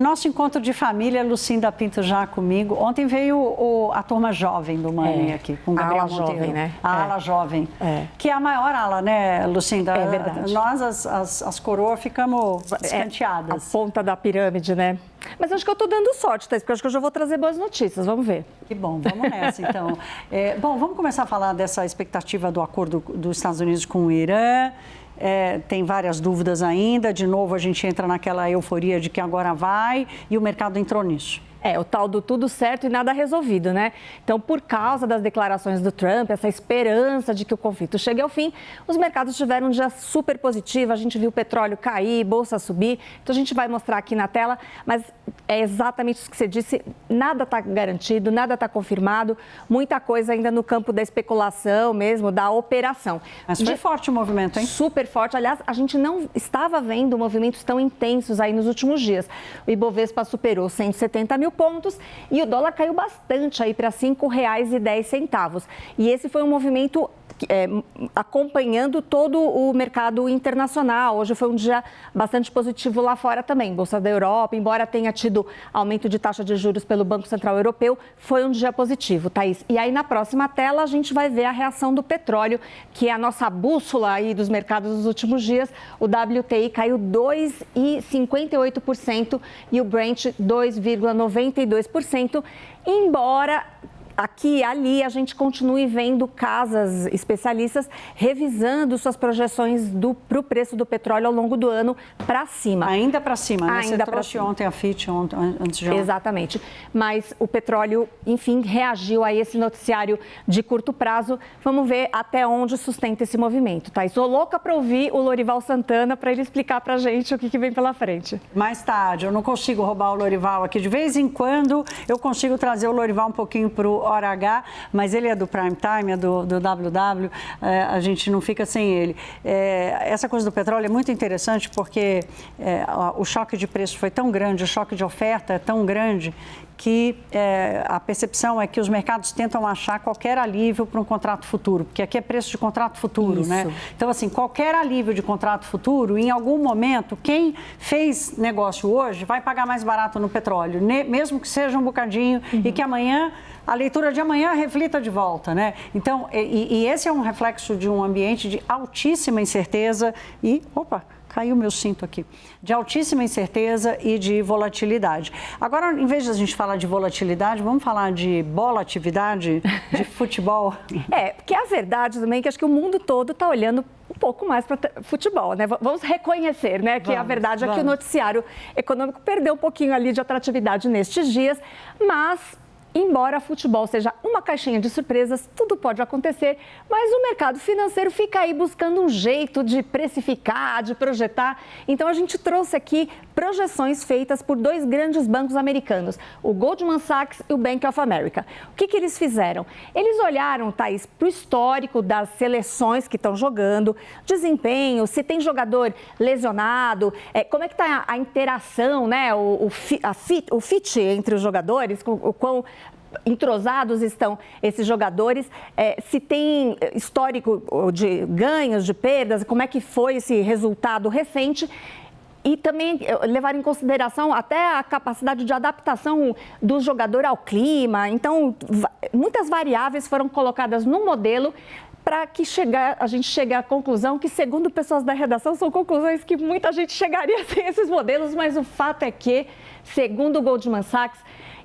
Nosso encontro de família, Lucinda Pinto já comigo. Ontem veio a turma jovem do Money aqui, com o Gabriel Monteiro. Jovem, né? A ala jovem, que é a maior ala, né, Lucinda? É verdade. Nós, as coroas, ficamos escanteadas. A ponta da pirâmide, né? Mas acho que eu estou dando sorte, Thaís, porque acho que eu já vou trazer boas notícias, vamos ver. Que bom, vamos nessa, então. Bom, vamos começar a falar dessa expectativa do acordo dos Estados Unidos com o Irã. Tem várias dúvidas ainda. De novo, a gente entra naquela euforia de que agora vai e o mercado entrou nisso. O tal do tudo certo e nada resolvido, né? Então, por causa das declarações do Trump, essa esperança de que o conflito chegue ao fim, os mercados tiveram um dia super positivo. A gente viu o petróleo cair, bolsa subir. Então, a gente vai mostrar aqui na tela, mas é exatamente isso que você disse. Nada está garantido, nada está confirmado. Muita coisa ainda no campo da especulação mesmo, da operação. Mas foi forte o movimento, hein? Super forte. Aliás, a gente não estava vendo movimentos tão intensos aí nos últimos dias. O Ibovespa superou 170 mil pontos e o dólar caiu bastante aí para R$ 5,10. E esse foi um movimento acompanhando todo o mercado internacional. Hoje foi um dia bastante positivo lá fora também. Bolsa da Europa, embora tenha tido aumento de taxa de juros pelo Banco Central Europeu, foi um dia positivo, Thaís. E aí na próxima tela a gente vai ver a reação do petróleo, que é a nossa bússola aí dos mercados nos últimos dias. O WTI caiu 2,58% e o Brent 2,92%, embora aqui e ali a gente continue vendo casas especialistas revisando suas projeções para o preço do petróleo ao longo do ano para cima. Ainda para cima, né? Ainda Você trouxe ontem a FIT, antes de ontem. Exatamente. Mas o petróleo, enfim, reagiu a esse noticiário de curto prazo. Vamos ver até onde sustenta esse movimento, tá? Estou louca para ouvir o Lorival Santana para ele explicar para a gente o que vem pela frente. Mais tarde, eu não consigo roubar o Lorival aqui. De vez em quando eu consigo trazer o Lorival um pouquinho para o Hora H, mas ele é do Prime Time, é do WW, a gente não fica sem ele. Essa coisa do petróleo é muito interessante porque o choque de preço foi tão grande, o choque de oferta é tão grande que a percepção é que os mercados tentam achar qualquer alívio para um contrato futuro, porque aqui é preço de contrato futuro, né? Então, assim, qualquer alívio de contrato futuro, em algum momento, quem fez negócio hoje vai pagar mais barato no petróleo, mesmo que seja um bocadinho e que amanhã, a leitura de amanhã reflita de volta, né? Então, e esse é um reflexo de um ambiente de altíssima incerteza e... Opa! Caiu meu cinto aqui. De altíssima incerteza e de volatilidade. Agora, em vez de a gente falar de volatilidade, vamos falar de bolatividade, de futebol? Porque a verdade também é que acho que o mundo todo está olhando um pouco mais para futebol, né? Vamos reconhecer, né? Que a verdade é que o noticiário econômico perdeu um pouquinho ali de atratividade nestes dias, mas... Embora futebol seja uma caixinha de surpresas, tudo pode acontecer, mas o mercado financeiro fica aí buscando um jeito de precificar, de projetar. Então, a gente trouxe aqui projeções feitas por dois grandes bancos americanos, o Goldman Sachs e o Bank of America. O que eles fizeram? Eles olharam, Thaís, para o histórico das seleções que estão jogando, desempenho, se tem jogador lesionado, como é que está a interação, né? O fit entre os jogadores, o quão entrosados estão esses jogadores, se tem histórico de ganhos, de perdas, como é que foi esse resultado recente. E também levar em consideração até a capacidade de adaptação do jogador ao clima. Então, muitas variáveis foram colocadas no modelo para que a gente chegue à conclusão que, segundo pessoas da redação, são conclusões que muita gente chegaria sem esses modelos, mas o fato é que, segundo o Goldman Sachs,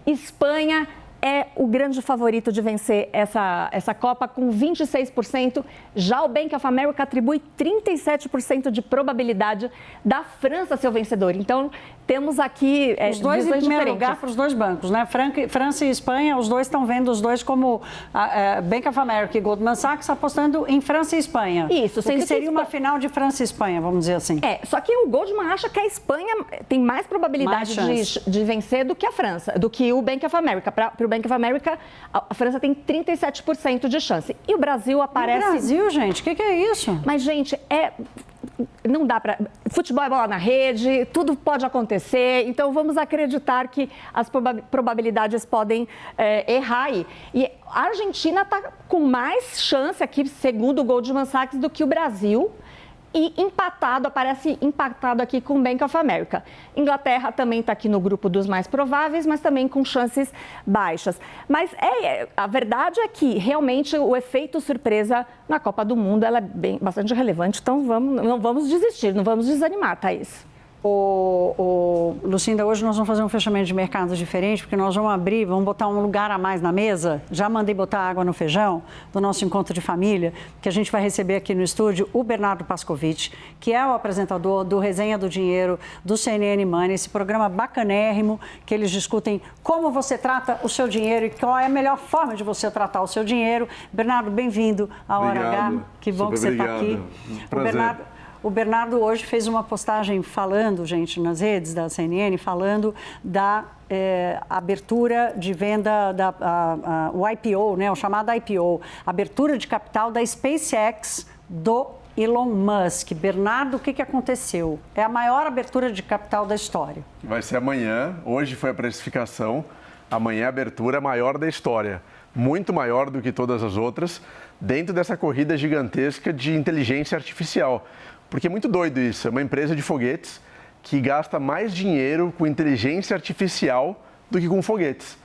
Espanha é o grande favorito de vencer essa Copa com 26%. Já o Bank of America atribui 37% de probabilidade da França ser o vencedor. Então, temos aqui os dois em primeiro lugar para os dois bancos, né? França e Espanha, os dois estão vendo os dois como Bank of America e Goldman Sachs apostando em França e Espanha. Isso, sendo que seria uma final de França e Espanha, vamos dizer assim. Só que o Goldman acha que a Espanha tem mais probabilidade de vencer do que a França, do que o Bank of America. Para o Bank of America, a França tem 37% de chance. E o Brasil aparece... O Brasil, gente, o que é isso? Mas, gente, não dá para... Futebol é bola na rede, tudo pode acontecer, então vamos acreditar que as probabilidades podem errar aí. E a Argentina está com mais chance aqui, segundo o Goldman Sachs, do que o Brasil. e aparece empatado aqui com o Bank of America. Inglaterra também está aqui no grupo dos mais prováveis, mas também com chances baixas. Mas a verdade é que realmente o efeito surpresa na Copa do Mundo ela é bastante relevante, então não vamos desistir, não vamos desanimar, Thaís. Lucinda, hoje nós vamos fazer um fechamento de mercado diferente, porque nós vamos abrir, vamos botar um lugar a mais na mesa. Já mandei botar água no feijão do nosso encontro de família, que a gente vai receber aqui no estúdio o Bernardo Pascovitch, que é o apresentador do Resenha do Dinheiro, do CNN Money, esse programa bacanérrimo, que eles discutem como você trata o seu dinheiro e qual é a melhor forma de você tratar o seu dinheiro. Bernardo, bem-vindo à Hora H. Que bom que você está aqui. Prazer. O Bernardo hoje fez uma postagem falando, gente, nas redes da CNN, falando da abertura de venda, o IPO, né, o chamado IPO, abertura de capital da SpaceX do Elon Musk. Bernardo, o que aconteceu? É a maior abertura de capital da história. Vai ser amanhã, hoje foi a precificação, amanhã a abertura maior da história, muito maior do que todas as outras, dentro dessa corrida gigantesca de inteligência artificial. Porque é muito doido isso, é uma empresa de foguetes que gasta mais dinheiro com inteligência artificial do que com foguetes.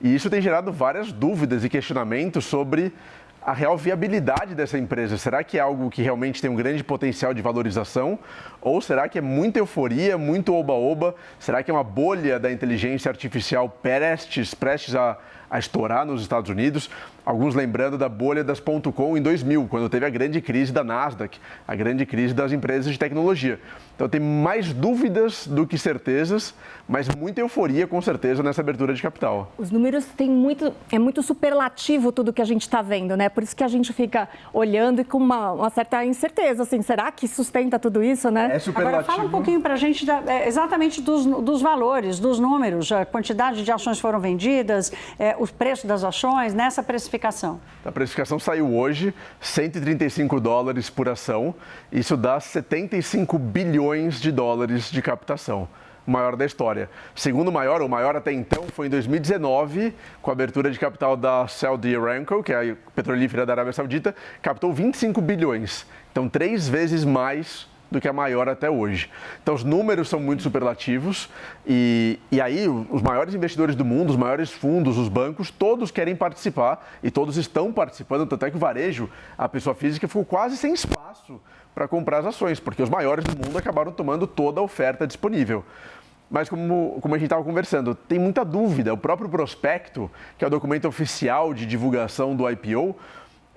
E isso tem gerado várias dúvidas e questionamentos sobre a real viabilidade dessa empresa. Será que é algo que realmente tem um grande potencial de valorização? Ou será que é muita euforia, muito oba-oba? Será que é uma bolha da inteligência artificial prestes a estourar nos Estados Unidos? Alguns lembrando da bolha das .com em 2000, quando teve a grande crise da Nasdaq, a grande crise das empresas de tecnologia. Então tem mais dúvidas do que certezas, mas muita euforia com certeza nessa abertura de capital. Os números é muito superlativo tudo que a gente está vendo, né? Por isso que a gente fica olhando e com uma certa incerteza, assim, será que sustenta tudo isso, né? É superlativo. Agora fala um pouquinho para a gente exatamente dos valores, dos números, a quantidade de ações foram vendidas, o preço das ações nessa precificação. A precificação saiu hoje, $135 por ação. Isso dá 75 bilhões de dólares de captação, o maior da história. Segundo maior, o maior até então, foi em 2019, com a abertura de capital da Saudi Aramco, que é a petrolífera da Arábia Saudita, captou 25 bilhões. Então, 3 vezes mais do que a maior até hoje. Então, os números são muito superlativos e aí os maiores investidores do mundo, os maiores fundos, os bancos, todos querem participar e todos estão participando, tanto é que o varejo, a pessoa física, ficou quase sem espaço para comprar as ações, porque os maiores do mundo acabaram tomando toda a oferta disponível. Mas como a gente estava conversando, tem muita dúvida. O próprio prospecto, que é o documento oficial de divulgação do IPO,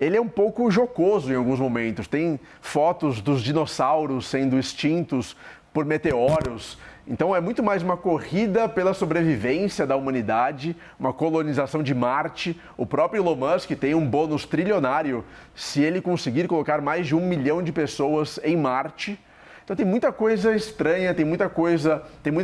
ele é um pouco jocoso em alguns momentos. Tem fotos dos dinossauros sendo extintos por meteoros. Então é muito mais uma corrida pela sobrevivência da humanidade, uma colonização de Marte. O próprio Elon Musk tem um bônus trilionário se ele conseguir colocar mais de 1 milhão de pessoas em Marte. Então tem muita coisa estranha, tem muita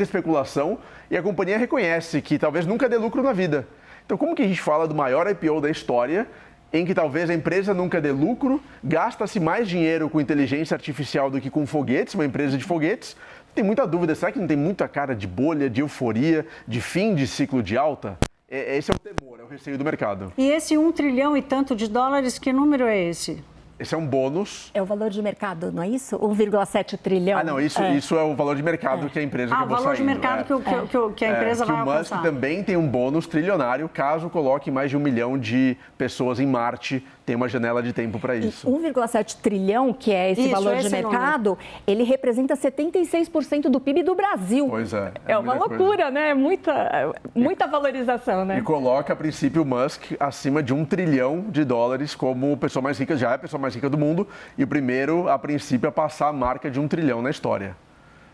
especulação e a companhia reconhece que talvez nunca dê lucro na vida. Então como que a gente fala do maior IPO da história, em que talvez a empresa nunca dê lucro, gasta-se mais dinheiro com inteligência artificial do que com foguetes, uma empresa de foguetes? Tem muita dúvida, será que não tem muita cara de bolha, de euforia, de fim de ciclo de alta? Esse é o temor, é o receio do mercado. E esse 1 trilhão e tanto de dólares, que número é esse? Esse é um bônus. É o valor de mercado, não é isso? 1,7 trilhão. Ah, não, isso é o valor de mercado que a empresa acabou saindo. O valor de mercado que a empresa vai alcançar. O Musk também tem um bônus trilionário caso coloque mais de 1 milhão de pessoas em Marte. Tem uma janela de tempo para isso. 1,7 trilhão, que é esse valor de mercado, ele representa 76% do PIB do Brasil. Pois é. É uma loucura, né? Muita valorização, né? E coloca, a princípio, o Musk acima de 1 trilhão de dólares como pessoa mais rica, já é a pessoa mais rica do mundo, e o primeiro, a princípio, a passar a marca de 1 trilhão na história.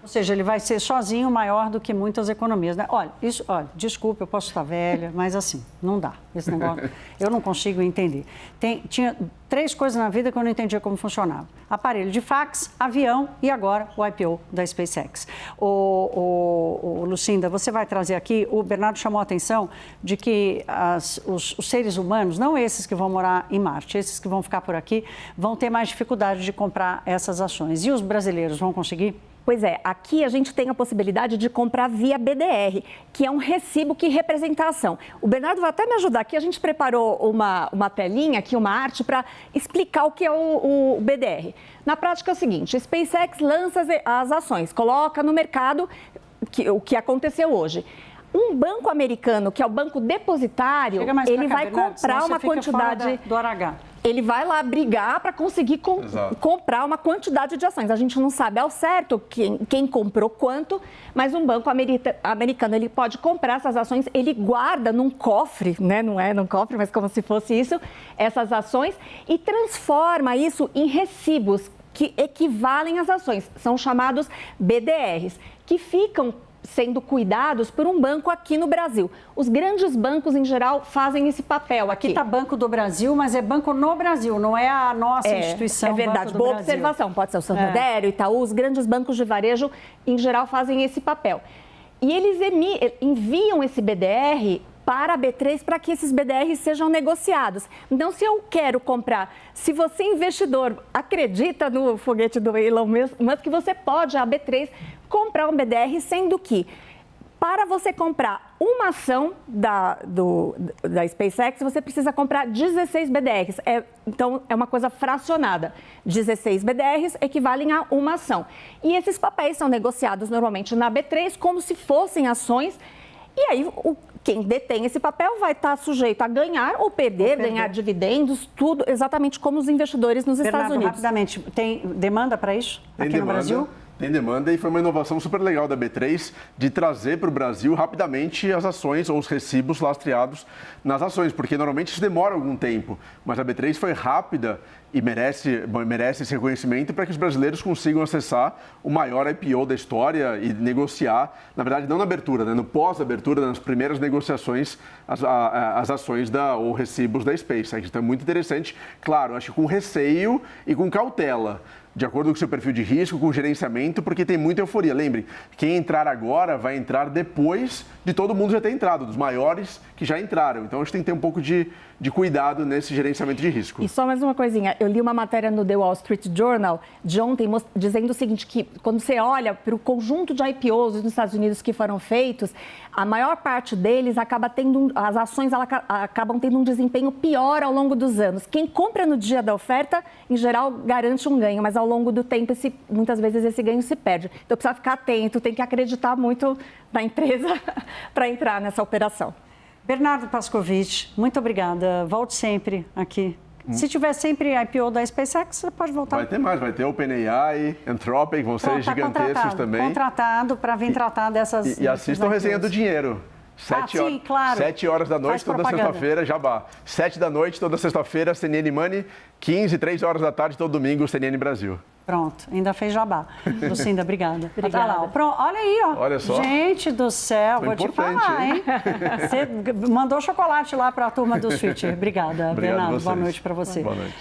Ou seja, ele vai ser sozinho maior do que muitas economias, né? Olha, desculpa, eu posso estar velha, mas assim, não dá. Esse negócio, eu não consigo entender. Tinha 3 coisas na vida que eu não entendia como funcionava. Aparelho de fax, avião e agora o IPO da SpaceX. Lucinda, você vai trazer aqui, o Bernardo chamou a atenção de que os seres humanos, não esses que vão morar em Marte, esses que vão ficar por aqui, vão ter mais dificuldade de comprar essas ações. E os brasileiros vão conseguir? Pois é, aqui a gente tem a possibilidade de comprar via BDR, que é um recibo que representa a ação. O Bernardo vai até me ajudar aqui, a gente preparou uma telinha aqui, uma arte, para explicar o que é o BDR. Na prática é o seguinte, a SpaceX lança as ações, coloca no mercado o que aconteceu hoje. Um banco americano, que é o banco depositário, ele vai comprar uma quantidade... do RH. Ele vai lá brigar para conseguir comprar uma quantidade de ações. A gente não sabe ao certo quem comprou quanto, mas um banco americano ele pode comprar essas ações, ele guarda num cofre, né? Não é num cofre, mas como se fosse isso, essas ações, e transforma isso em recibos que equivalem às ações. São chamados BDRs, que ficam sendo cuidados por um banco aqui no Brasil. Os grandes bancos, em geral, fazem esse papel aqui. Aqui está Banco do Brasil, mas é banco no Brasil, não é a nossa instituição. É verdade, Banco do boa Brasil. observação. Pode ser o Santander, o Itaú, os grandes bancos de varejo, em geral, fazem esse papel. E eles enviam esse BDR para a B3 para que esses BDRs sejam negociados. Então, se eu quero comprar, se você, investidor, acredita no foguete do Elon Musk, você pode, a B3, comprar um BDR, sendo que para você comprar uma ação da SpaceX, você precisa comprar 16 BDRs. Então, é uma coisa fracionada. 16 BDRs equivalem a uma ação. E esses papéis são negociados normalmente na B3 como se fossem ações. E aí, quem detém esse papel vai estar sujeito a ganhar ou perder, ganhar dividendos, tudo exatamente como os investidores nos Estados Unidos. Rapidamente, tem demanda para isso aqui no Brasil? Tem demanda e foi uma inovação super legal da B3 de trazer para o Brasil rapidamente as ações ou os recibos lastreados nas ações, porque normalmente isso demora algum tempo, mas a B3 foi rápida e merece esse reconhecimento para que os brasileiros consigam acessar o maior IPO da história e negociar, na verdade não na abertura, né, no pós-abertura, nas primeiras negociações, as ações ou recibos da SpaceX. Então é muito interessante, claro, acho que com receio e com cautela, de acordo com o seu perfil de risco, com o gerenciamento, porque tem muita euforia. Lembre, quem entrar agora vai entrar depois de todo mundo já ter entrado, dos maiores que já entraram. Então, a gente tem que ter um pouco de cuidado nesse gerenciamento de risco. E só mais uma coisinha, eu li uma matéria no The Wall Street Journal de ontem dizendo o seguinte, que quando você olha para o conjunto de IPOs nos Estados Unidos que foram feitos, a maior parte deles as ações acabam tendo um desempenho pior ao longo dos anos. Quem compra no dia da oferta, em geral, garante um ganho, mas ao longo do tempo, muitas vezes esse ganho se perde. Então, precisa ficar atento, tem que acreditar muito na empresa para entrar nessa operação. Bernardo Pascovitch, muito obrigada. Volte sempre aqui. Se tiver sempre IPO da SpaceX, você pode voltar. Vai ter mais, vai ter OpenAI, Anthropic, vão ser gigantescos também. Contratado para vir tratar dessas... E assistam Resenha do Dinheiro. 7 horas da noite, toda sexta-feira, Jabá. 7 da noite, toda sexta-feira, CNN Money. 15, 3 horas da tarde, todo domingo, CNN Brasil. Pronto, ainda fez jabá. Lucinda, obrigada. Obrigada. Pronto, olha aí, ó. Olha só. Gente do céu, foi vou te falar, hein? Você mandou chocolate lá para a turma do Switcher. Obrigada, Obrigado Bernardo. a Boa noite para você. Boa noite.